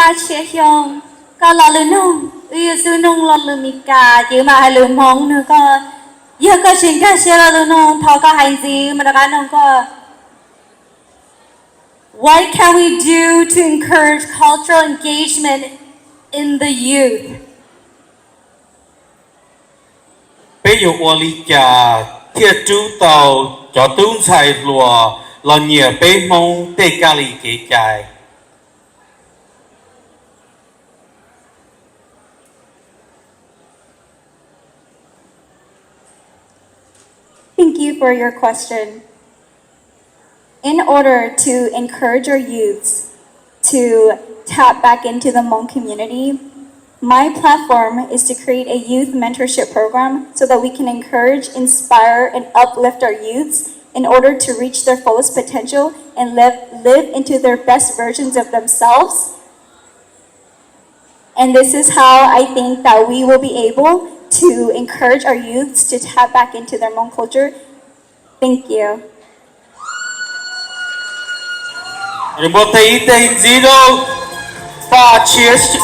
ba chia hiong có lo lư nông uy sư nông lo lư mi cả chứ mà hai lư mong nữa có giờ có chuyện cả chia lo lư nông thọ có hành gì mà đã nông có. What can we do to encourage cultural engagement in the youth? Bây giờ我理解thiết chủ tàu cho tương sai lùa là nhiều bế mong để cả lý kế chạy. Thank you for your question. In order to encourage our youths to tap back into the Hmong community, my platform is to create a youth mentorship program so that we can encourage, inspire, and uplift our youths in order to reach their fullest potential and live into their best versions of themselves. And this is how I think that we will be able to encourage our youths to tap back into their Hmong culture. Thank you. Remote zero 8 cheers.